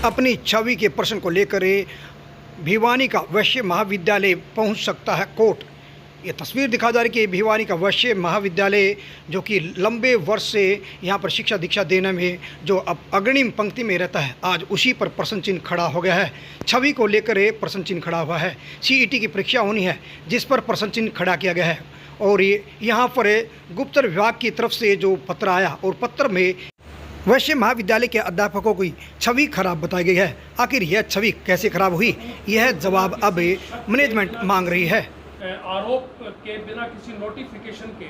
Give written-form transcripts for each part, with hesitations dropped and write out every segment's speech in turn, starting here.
अपनी छवि के प्रश्न को लेकर भिवानी का वैश्य महाविद्यालय पहुंच सकता है कोर्ट। ये तस्वीर दिखा जा रही है कि भिवानी का वैश्य महाविद्यालय जो कि लंबे वर्ष से यहाँ पर शिक्षा दीक्षा देने में जो अब अग्रिम पंक्ति में रहता है, आज उसी पर प्रश्न चिन्ह खड़ा हो गया है। छवि को लेकर प्रश्न चिन्ह खड़ा हुआ है। सीईटी की परीक्षा होनी है जिस पर प्रश्न चिन्ह खड़ा किया गया है और ये यहाँ पर गुप्त विभाग की तरफ से जो पत्र आया और पत्र में वैश्य महाविद्यालय के अध्यापकों की छवि खराब बताई गई है। आखिर यह छवि कैसे खराब हुई, यह जवाब अब मैनेजमेंट मांग रही है। आरोप के बिना किसी नोटिफिकेशन के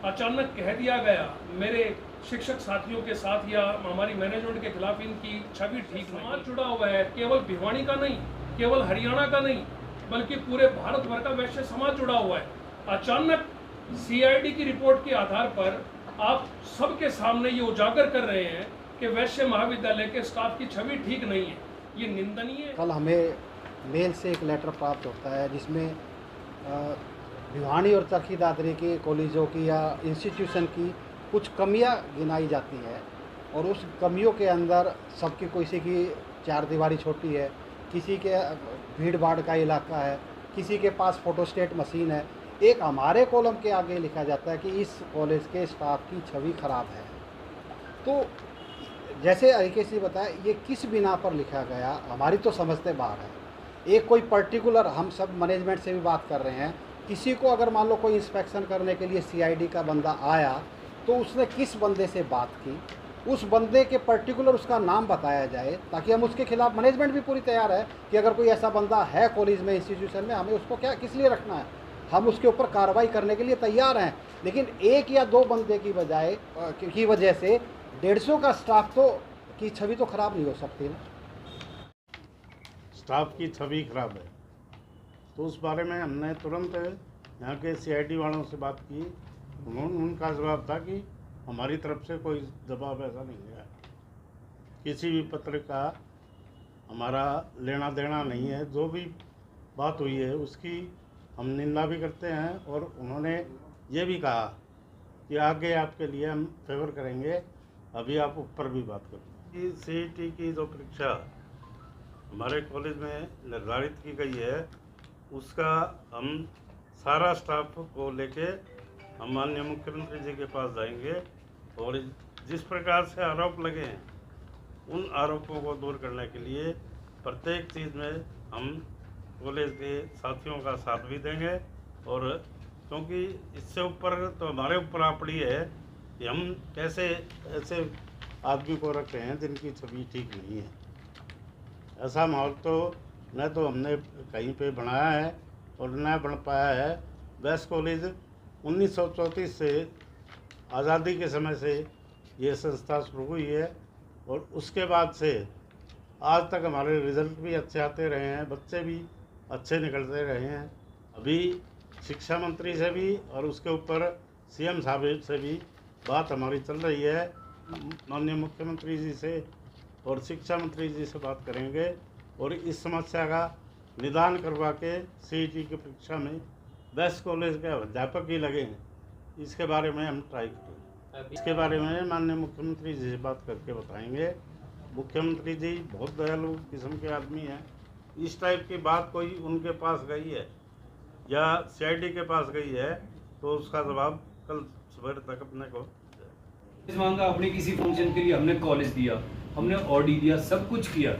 अचानक कह दिया गया मेरे शिक्षक साथियों के साथ या हमारी मैनेजमेंट के खिलाफ इनकी छवि ठीक नहीं। जुड़ा हुआ है, केवल भिवानी का नहीं, केवल हरियाणा का नहीं, बल्कि पूरे भारत भर का वैश्य समाज जुड़ा हुआ है। अचानक सीआईडी की रिपोर्ट के आधार पर आप सबके सामने ये उजागर कर रहे हैं कि वैश्य महाविद्यालय के स्टाफ की छवि ठीक नहीं है, ये निंदनीय है। कल हमें मेल से एक लेटर प्राप्त होता है जिसमें भिवानी और चरखी दादरी के कॉलेजों की या इंस्टीट्यूशन की कुछ कमियां गिनाई जाती है और उस कमियों के अंदर सबकी किसी की चार दीवारी छोटी है, किसी के भीड़ भाड़ का इलाका है, किसी के पास फोटोस्टेट मशीन है। एक हमारे कॉलम के आगे लिखा जाता है कि इस कॉलेज के स्टाफ की छवि खराब है। तो जैसे हरीकेश जी बताया, ये किस बिना पर लिखा गया हमारी तो समझते बाहर है। एक कोई पर्टिकुलर, हम सब मैनेजमेंट से भी बात कर रहे हैं, किसी को अगर मान लो कोई इंस्पेक्शन करने के लिए सीआईडी का बंदा आया तो उसने किस बंदे से बात की, उस बंदे के पर्टिकुलर उसका नाम बताया जाए ताकि हम उसके खिलाफ, मैनेजमेंट भी पूरी तैयार है कि अगर कोई ऐसा बंदा है कॉलेज में, इंस्टीट्यूशन में, हमें उसको क्या किस लिए रखना है, हम उसके ऊपर कार्रवाई करने के लिए तैयार हैं। लेकिन एक या दो बंदे की वजह से 150 का स्टाफ तो की छवि तो खराब नहीं हो सकती ना। स्टाफ की छवि खराब है तो उस बारे में हमने तुरंत यहाँ के सीआईडी वालों से बात की। उनका जवाब था कि हमारी तरफ से कोई जवाब ऐसा नहीं है, किसी भी पत्र का हमारा लेना देना नहीं है। जो भी बात हुई है उसकी हम निंदा भी करते हैं और उन्होंने ये भी कहा कि आगे आपके लिए हम फेवर करेंगे, अभी आप ऊपर भी बात करें। सीईटी की जो परीक्षा हमारे कॉलेज में निर्धारित की गई है उसका हम सारा स्टाफ को लेके हम माननीय मुख्यमंत्री जी के पास जाएंगे और जिस प्रकार से आरोप लगे हैं उन आरोपों को दूर करने के लिए प्रत्येक चीज़ में हम कॉलेज के साथियों का साथ भी देंगे। और क्योंकि इससे ऊपर तो हमारे ऊपर आ पड़ी है कि हम कैसे ऐसे आदमी को रख रहे हैं जिनकी छवि ठीक नहीं है। ऐसा माहौल तो न तो हमने कहीं पे बनाया है और न बन पाया है। वेस्ट कॉलेज 1934 से आज़ादी के समय से ये संस्था शुरू हुई है और उसके बाद से आज तक हमारे रिज़ल्ट भी अच्छे आते रहे हैं, बच्चे भी अच्छे निकलते रहे हैं। अभी शिक्षा मंत्री से भी और उसके ऊपर सीएम साहब से भी बात हमारी चल रही है। माननीय मुख्यमंत्री जी से और शिक्षा मंत्री जी से बात करेंगे और इस समस्या का निदान करवा के सीईटी की परीक्षा में बेस्ट कॉलेज के अध्यापक ही लगे हैं, इसके बारे में हम ट्राई करेंगे। इसके बारे में माननीय मुख्यमंत्री जी से बात करके बताएंगे। मुख्यमंत्री जी बहुत दयालु किस्म के आदमी हैं। इस टाइप की बात कोई उनके पास गई है या सीआईडी के पास गई है तो उसका जवाब कल सुबह तक अपने को इस मांगा। अपने किसी फंक्शन के लिए हमने कॉलेज दिया, हमने ऑडी दिया, सब कुछ किया,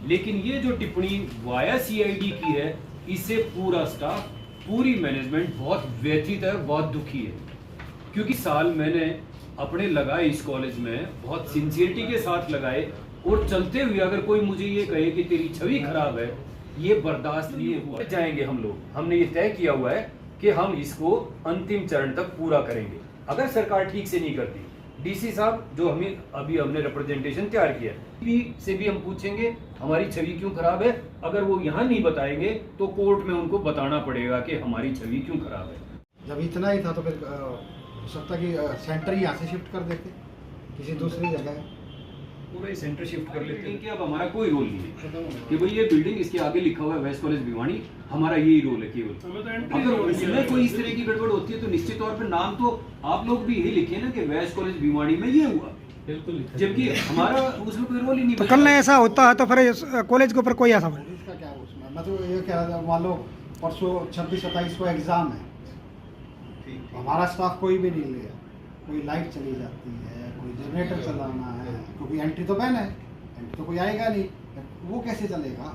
लेकिन ये जो टिप्पणी वाया सीआईडी की है इससे पूरा स्टाफ, पूरी मैनेजमेंट बहुत व्यथित है, बहुत दुखी है। क्योंकि साल मैंने अपने लगाए इस कॉलेज में, बहुत सिंसियरिटी के साथ लगाए और चलते हुए अगर कोई मुझे ये कहे कि तेरी छवि खराब है, ये बर्दाश्त नहीं हुआ। जाएंगे हम लोग, हमने ये तय किया हुआ है कि हम इसको अंतिम चरण तक पूरा करेंगे। अगर सरकार ठीक से नहीं करती, डीसी साहब जो हमने रिप्रेजेंटेशन तैयार किया है से भी हम पूछेंगे हमारी छवि क्यों खराब है। अगर वो यहाँ नहीं बताएंगे तो कोर्ट में उनको बताना पड़ेगा कि हमारी छवि क्यों खराब है। जब इतना ही था तो फिर हो सकता कि सेंटर ही यहाँ से शिफ्ट कर देते किसी दूसरी जगह, पूरा सेंटर शिफ्ट कर लेते हैं कि अब हमारा कोई रोल नहीं है कि भाई ये बिल्डिंग इसके आगे लिखा हुआ है वेस्ट कॉलेज भिवानी, हमारा यही रोल है केवल। अगर इसमें कोई इस तरह की गड़बड़ होती है तो निश्चित तौर पर नाम तो आप लोग भी यही लिखे ना कि वेस्ट कॉलेज भिवानी में ये हुआ, बिल्कुल जबकि हमारा उसमें कोई रोल ही नहीं तो बचा। कल में ऐसा होता है तो फिर कॉलेज के ऊपर कोई ऐसा पुलिस का क्या उसमें, मैं तो ये कह रहा था, मान लो परसों 26-27 को एग्ज़ाम है, हमारा स्टाफ कोई भी नहीं लिया, कोई लाइट चली जाती है, कोई जनरेटर चलाना है, क्योंकि एंट्री तो बैन है, एंट्री तो कोई आएगा नहीं, वो कैसे चलेगा।